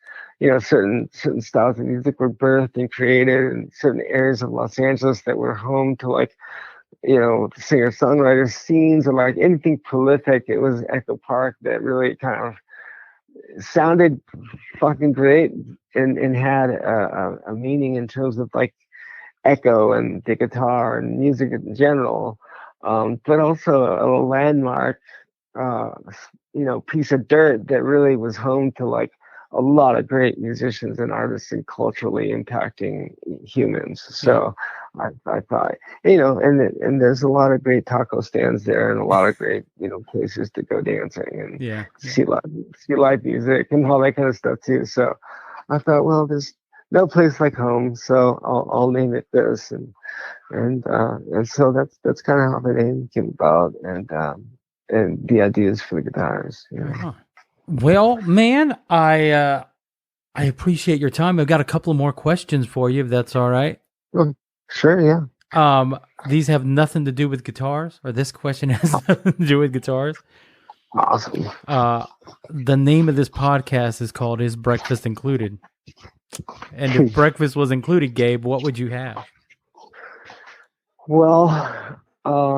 certain styles of music were birthed and created, and certain areas of Los Angeles that were home to like, singer-songwriter scenes or like anything prolific, it was Echo Park that really kind of sounded fucking great, and had a meaning in terms of like echo and the guitar and music in general, but also a landmark, uh, piece of dirt that really was home to like a lot of great musicians and artists and culturally impacting humans. Yeah. So I thought, and there's a lot of great taco stands there, and a lot of great, places to go dancing and Yeah. see live music and all that kind of stuff too. So I thought, well, there's no place like home, so I'll name it this, and so that's kind of how the name came about, and the ideas for the guitars. Right on. Well, man, I appreciate your time. I've got a couple of more questions for you, if that's all right. Well, sure, yeah. These have nothing to do with guitars, or this question has nothing to do with guitars. Awesome. The name of this podcast is called "Is Breakfast Included?" And if breakfast was included, Gabe, what would you have? Well,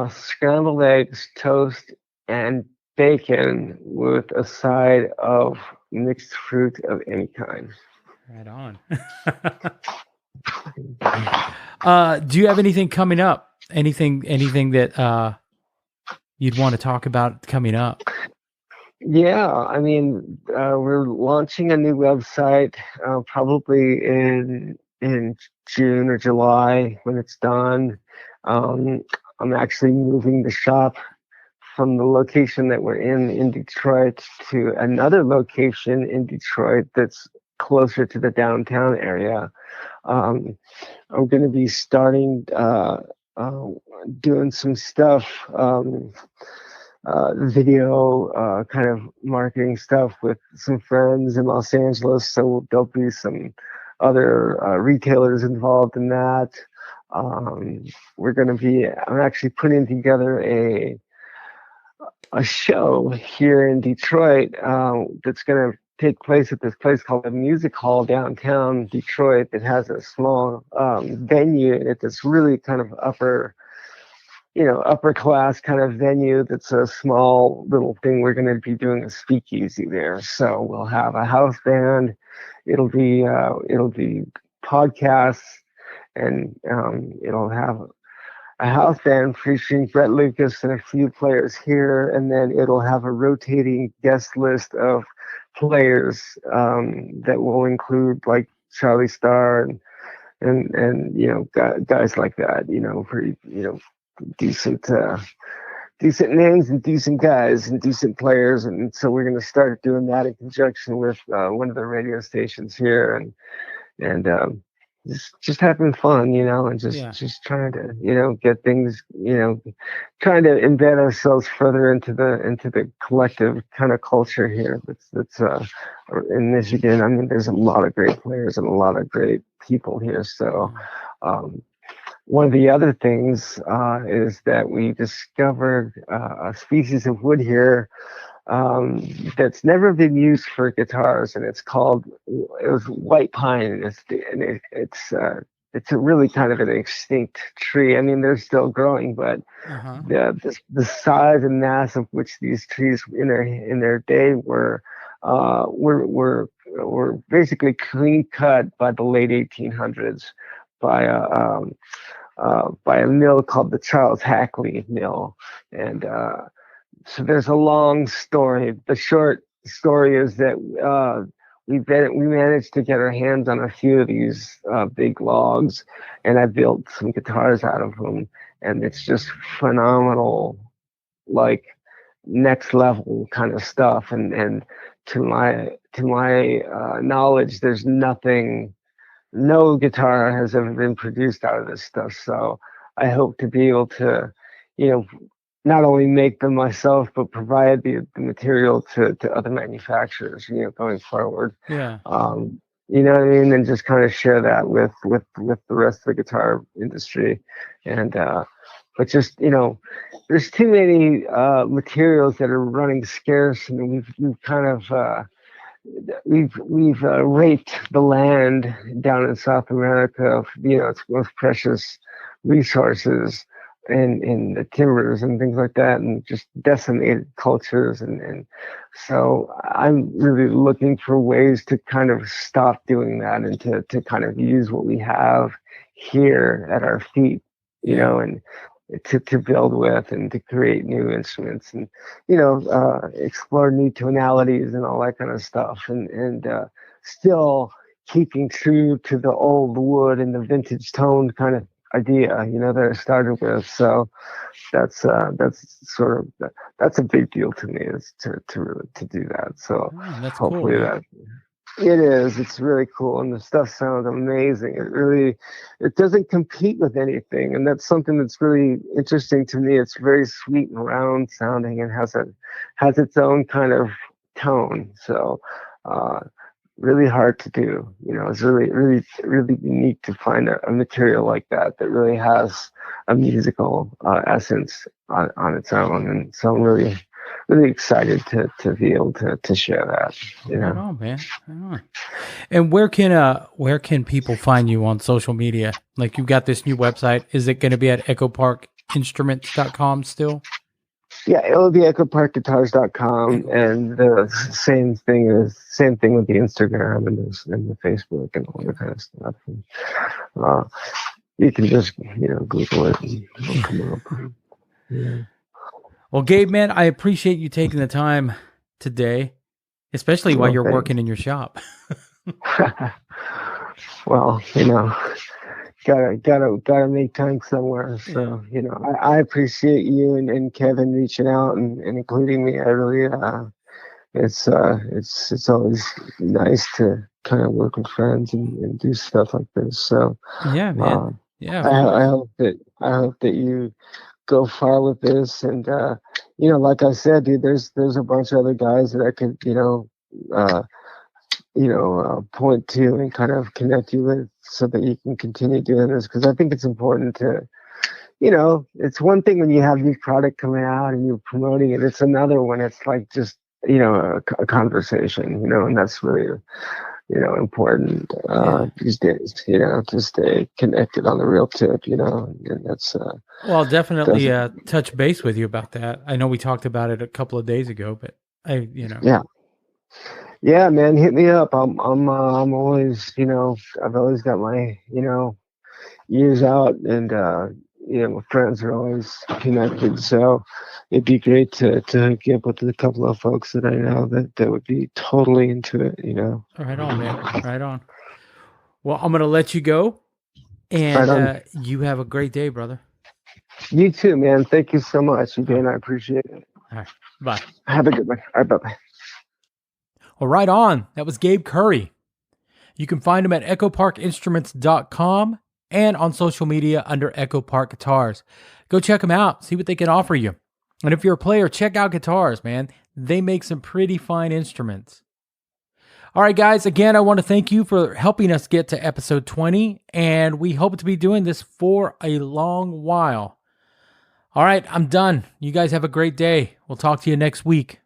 scrambled eggs, toast, and bacon with a side of mixed fruit of any kind. Right on. Do you have anything coming up? Anything that you'd want to talk about coming up? Yeah, I mean, we're launching a new website probably in June or July when it's done. I'm actually moving the shop from the location that we're in Detroit to another location in Detroit that's closer to the downtown area. I'm going to be starting doing some stuff, video kind of marketing stuff with some friends in Los Angeles. So there'll be some other retailers involved in that. I'm actually putting together a show here in Detroit that's going to take place at this place called the Music Hall downtown Detroit that has a small venue in it that's really kind of upper class kind of venue. That's a small little thing. We're going to be doing a speakeasy there. So we'll have a house band. It'll be podcasts, and it'll have a house band featuring Brett Lucas and a few players here, and then it'll have a rotating guest list of players that will include like Charlie Starr and guys like that, pretty decent names and decent guys and decent players. And so we're going to start doing that in conjunction with one of the radio stations here, and just having fun, and just trying to, get things, trying to embed ourselves further into the collective kind of culture here. That's in Michigan. I mean, there's a lot of great players and a lot of great people here. So, one of the other things is that we discovered a species of wood here that's never been used for guitars, and it was white pine, and it's a really kind of an extinct tree. I mean, they're still growing, but the size and mass of which these trees in their day were basically clean cut by the late 1800s by a mill called the Charles Hackley Mill, and so there's a long story. The short story is that we managed to get our hands on a few of these big logs, and I built some guitars out of them, and it's just phenomenal, like next level kind of stuff. And to my knowledge, there's no guitar has ever been produced out of this stuff. So I hope to be able to, not only make them myself, but provide the material to other manufacturers, going forward. Yeah. You know what I mean? And just kind of share that with the rest of the guitar industry. And, but just, there's too many materials that are running scarce, and we've kind of, we've raped the land down in South America of its most precious resources in the timbers and things like that, and just decimated cultures, and so I'm really looking for ways to kind of stop doing that, and to kind of use what we have here at our feet, and to build with, and to create new instruments, and explore new tonalities and all that kind of stuff, and still keeping true to the old wood and the vintage tone kind of idea, that I started with. So that's sort of that's a big deal to me, is to do that. So Oh, that's cool, hopefully man. that it is. It's really cool, and the stuff sounds amazing. It doesn't compete with anything, and that's something that's really interesting to me. It's very sweet and round sounding, and has its own kind of tone. So, uh, really hard to do. It's really unique to find a material like that really has a musical essence on its own, and so I'm really excited to be able to share that. Right on, man. Right on. And where can people find you on social media? Like, you've got this new website. Is it going to be at echoparkinstruments.com still? Yeah, it'll be echoparkguitars.com, and the same thing with the Instagram and the Facebook and all that kind of stuff. And, you can just Google it and it'll come up. Yeah. Well, Gabe, man, I appreciate you taking the time today, especially while you're working in your shop. Well, gotta make time somewhere. So, I appreciate you and Kevin reaching out and including me. I really, it's always nice to kind of work with friends and do stuff like this. So, yeah, man. Yeah. I hope that you go far with this, and like I said, dude, there's a bunch of other guys that I could point to and kind of connect you with, so that you can continue doing this, because I think it's important to, it's one thing when you have new product coming out and you're promoting it. It's another when it's like just a conversation, and that's really important these days, to stay connected on the real tip, and that's well, I'll definitely touch base with you about that. I know we talked about it a couple of days ago, but yeah, man, hit me up. I'm always, I've always got my, ears out, and my friends are always connected. So it'd be great to hook you up with a couple of folks that I know that would be totally into it, Right on, man. Right on. Well, I'm going to let you go, and you have a great day, brother. You too, man. Thank you so much again. I appreciate it. All right. Bye. Have a good one. All right, bye-bye. Well, right on. That was Gabe Currie. You can find him at echoparkinstruments.com and on social media under Echopark Guitars. Go check them out. See what they can offer you. And if you're a player, check out Guitars, man. They make some pretty fine instruments. All right, guys. Again, I want to thank you for helping us get to episode 20, and we hope to be doing this for a long while. All right, I'm done. You guys have a great day. We'll talk to you next week.